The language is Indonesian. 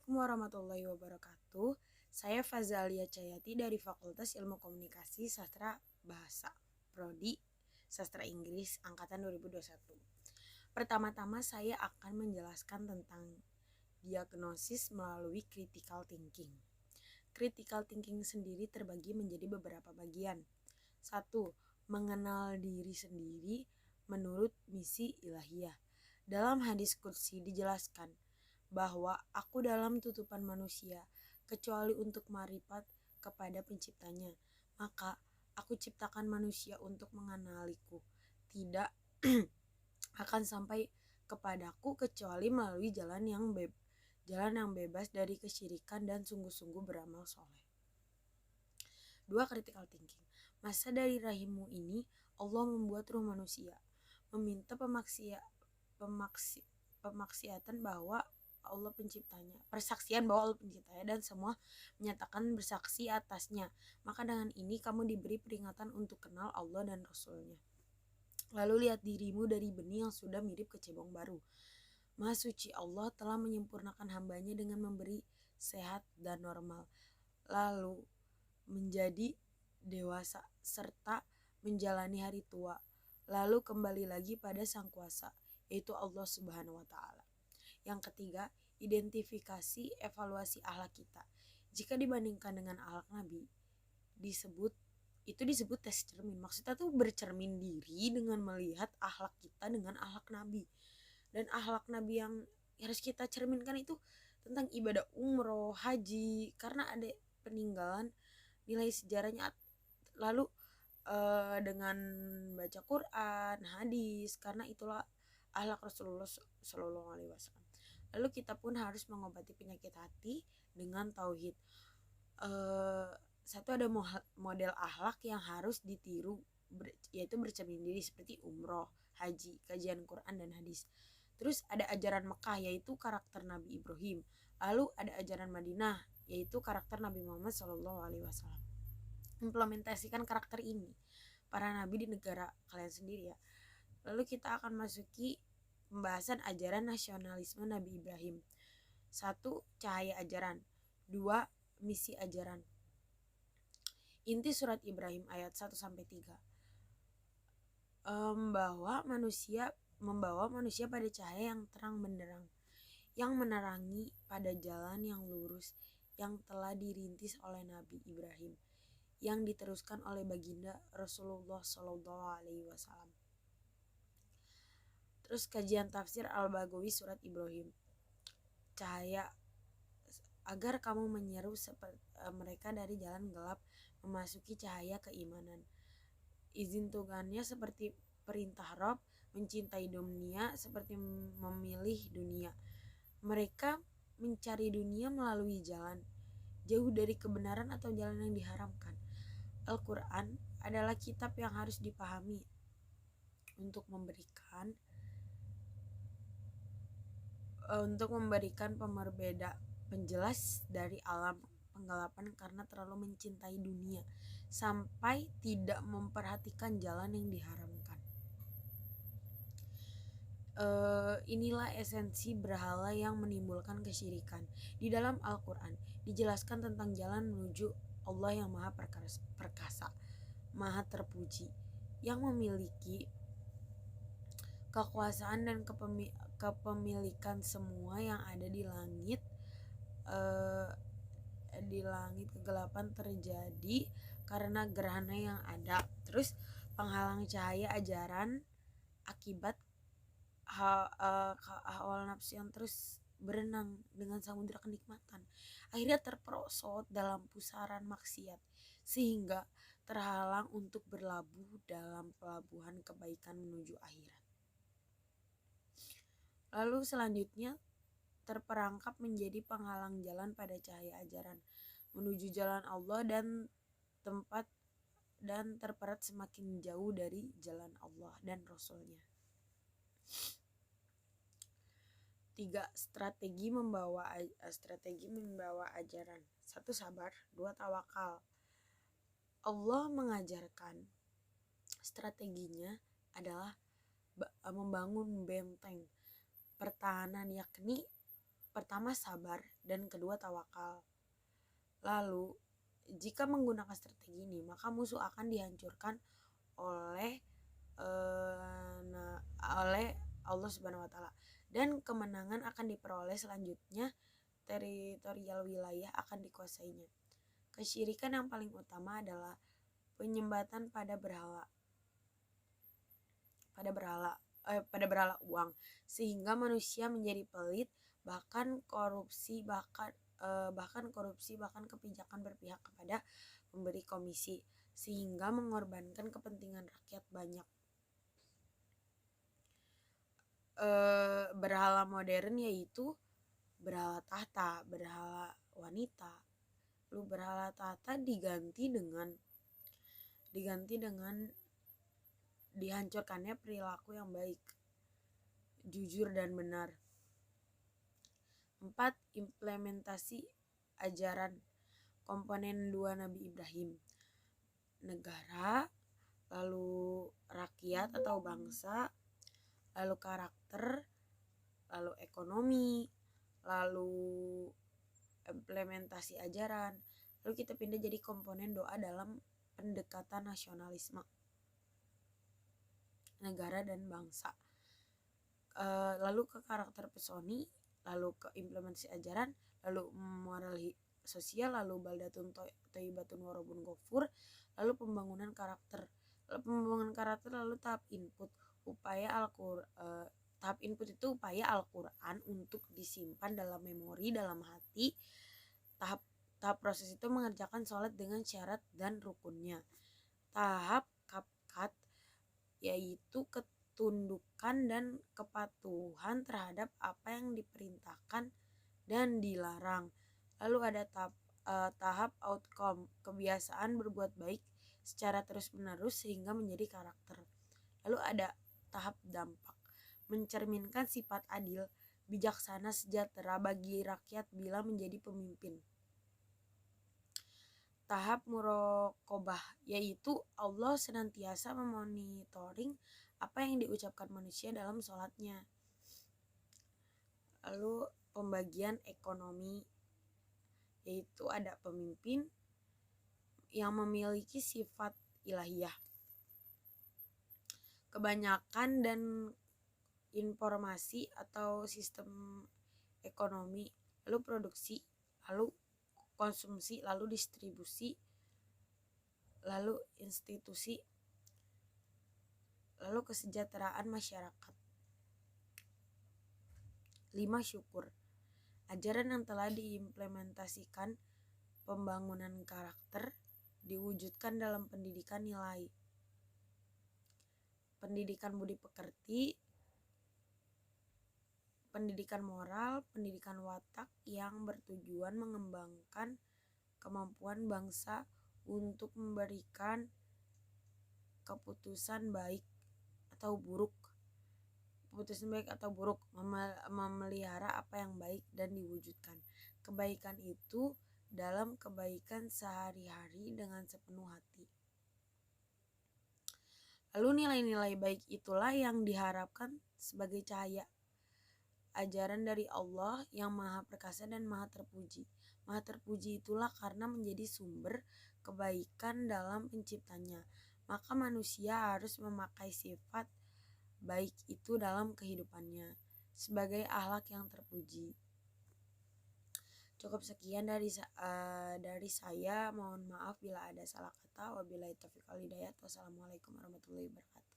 Assalamualaikum warahmatullahi wabarakatuh. Saya Fazalia Cayati dari Fakultas Ilmu Komunikasi Sastra Bahasa, Prodi Sastra Inggris Angkatan 2021. Pertama-tama saya akan menjelaskan tentang diagnosis melalui critical thinking. Critical thinking sendiri terbagi menjadi beberapa bagian. 1. Mengenal diri sendiri menurut misi ilahiyah. Dalam hadis qudsi dijelaskan bahwa aku dalam tutupan manusia, kecuali untuk marifat kepada penciptanya. Maka aku ciptakan manusia untuk mengenaliku. Tidak akan sampai kepadaku kecuali melalui jalan yang bebas dari kesyirikan dan sungguh-sungguh beramal soleh. 2. Critical thinking. Masa dari rahimmu ini Allah membuat ruh manusia, meminta pemaksiatan bahwa Allah penciptanya, persaksian bahwa Allah penciptanya, dan semua menyatakan bersaksi atasnya. Maka dengan ini kamu diberi peringatan untuk kenal Allah dan Rasulnya. Lalu lihat dirimu dari benih yang sudah mirip kecebong baru. Maha suci Allah telah menyempurnakan hambanya dengan memberi sehat dan normal, lalu menjadi dewasa serta menjalani hari tua, lalu kembali lagi pada sang kuasa, yaitu Allah Subhanahu wa Ta'ala. Yang ketiga, identifikasi evaluasi akhlak kita. Jika dibandingkan dengan akhlak Nabi, disebut tes cermin. Maksudnya tuh bercermin diri dengan melihat akhlak kita dengan akhlak Nabi. Dan akhlak Nabi yang harus kita cerminkan itu tentang ibadah umroh, haji, karena ada peninggalan nilai sejarahnya. Lalu dengan baca Quran, hadis, karena itulah akhlak Rasulullah Shallallahu Alaihi Wasallam. Lalu kita pun harus mengobati penyakit hati dengan tauhid. Satu, ada model akhlak yang harus ditiru, yaitu bercermin diri seperti umroh, haji, kajian Quran dan hadis. Terus ada ajaran Mekah, yaitu karakter Nabi Ibrahim. Lalu ada ajaran Madinah, yaitu karakter Nabi Muhammad SAW. Implementasikan karakter ini para nabi di negara kalian sendiri ya. Lalu kita akan masuki pembahasan ajaran nasionalisme Nabi Ibrahim. 1. Cahaya ajaran. 2. Misi ajaran. Inti surat Ibrahim ayat 1-3. Membawa manusia pada cahaya yang terang benderang, yang menerangi pada jalan yang lurus yang telah dirintis oleh Nabi Ibrahim, yang diteruskan oleh baginda Rasulullah SAW. Terus kajian tafsir Al-Baghawi surat Ibrahim. Cahaya agar kamu menyeru mereka dari jalan gelap memasuki cahaya keimanan. Izin Tuhannya seperti perintah Rob, mencintai dunia seperti memilih dunia. Mereka mencari dunia melalui jalan jauh dari kebenaran atau jalan yang diharamkan. Al-Quran adalah kitab yang harus dipahami untuk memberikan penjelas dari alam penggelapan karena terlalu mencintai dunia sampai tidak memperhatikan jalan yang diharamkan. Inilah esensi berhala yang menimbulkan kesyirikan. Di dalam Al-Quran dijelaskan tentang jalan menuju Allah yang maha perkasa, maha terpuji, yang memiliki kekuasaan dan kepemilikan semua yang ada di langit. Kegelapan terjadi karena gerhana yang ada. Terus penghalang cahaya ajaran akibat awal nafsu yang terus berenang dengan samudera kenikmatan, akhirnya terperosot dalam pusaran maksiat sehingga terhalang untuk berlabuh dalam pelabuhan kebaikan menuju akhirat. Lalu selanjutnya terperangkap menjadi penghalang jalan pada cahaya ajaran menuju jalan Allah dan terperat semakin jauh dari jalan Allah dan Rasulnya. 3. Strategi membawa ajaran. 1. Sabar. 2. Tawakal. Allah mengajarkan strateginya adalah membangun benteng pertahanan, yakni Pertama sabar dan kedua tawakal. Lalu jika menggunakan strategi ini, maka musuh akan dihancurkan oleh oleh Allah Subhanahu wa taala, dan kemenangan akan diperoleh. Selanjutnya teritorial wilayah akan dikuasainya. Kesyirikan yang paling utama adalah penyembatan pada berhala uang, sehingga manusia menjadi pelit, bahkan korupsi bahkan kebijakan berpihak kepada pemberi komisi, sehingga mengorbankan kepentingan rakyat banyak. Berhala modern yaitu berhala tahta, berhala wanita. Lalu berhala tahta diganti dengan dihancurkannya perilaku yang baik, jujur dan benar. 4. Implementasi ajaran komponen 2 Nabi Ibrahim. Negara, lalu rakyat atau bangsa, lalu karakter, lalu ekonomi, lalu implementasi ajaran. Lalu kita pindah jadi komponen doa dalam pendekatan nasionalisme negara dan bangsa. Lalu ke karakter pesoni, lalu ke implementasi ajaran, lalu moral sosial, lalu baldatun thayyibatun warabun ghafur, lalu pembangunan karakter. Lalu tahap input itu upaya Al-Quran untuk disimpan dalam memori, dalam hati. Tahap proses itu mengerjakan sholat dengan syarat dan rukunnya. Tahap kapkat yaitu ketundukan dan kepatuhan terhadap apa yang diperintahkan dan dilarang. Lalu ada tahap outcome, kebiasaan berbuat baik secara terus-menerus sehingga menjadi karakter. Lalu ada tahap dampak, mencerminkan sifat adil, bijaksana, sejahtera bagi rakyat bila menjadi pemimpin. Tahap muraqabah, yaitu Allah senantiasa memonitoring apa yang diucapkan manusia dalam sholatnya. Lalu pembagian ekonomi, yaitu ada pemimpin yang memiliki sifat ilahiyah, kebanyakan dan informasi atau sistem ekonomi, lalu produksi, lalu konsumsi, lalu distribusi, lalu institusi, lalu kesejahteraan masyarakat. 5. Syukur, ajaran yang telah diimplementasikan pembangunan karakter diwujudkan dalam pendidikan nilai, pendidikan budi pekerti, pendidikan moral, pendidikan watak yang bertujuan mengembangkan kemampuan bangsa untuk memberikan keputusan baik atau buruk, memelihara apa yang baik dan diwujudkan kebaikan itu dalam kebaikan sehari-hari dengan sepenuh hati. Lalu nilai-nilai baik itulah yang diharapkan sebagai cahaya ajaran dari Allah yang maha perkasa dan maha terpuji. Maha terpuji itulah karena menjadi sumber kebaikan dalam penciptanya. Maka manusia harus memakai sifat baik itu dalam kehidupannya sebagai akhlak yang terpuji. Cukup sekian dari saya. Mohon maaf bila ada salah kata. Wabillahi taufiq wal hidayah. Wassalamualaikum warahmatullahi wabarakatuh.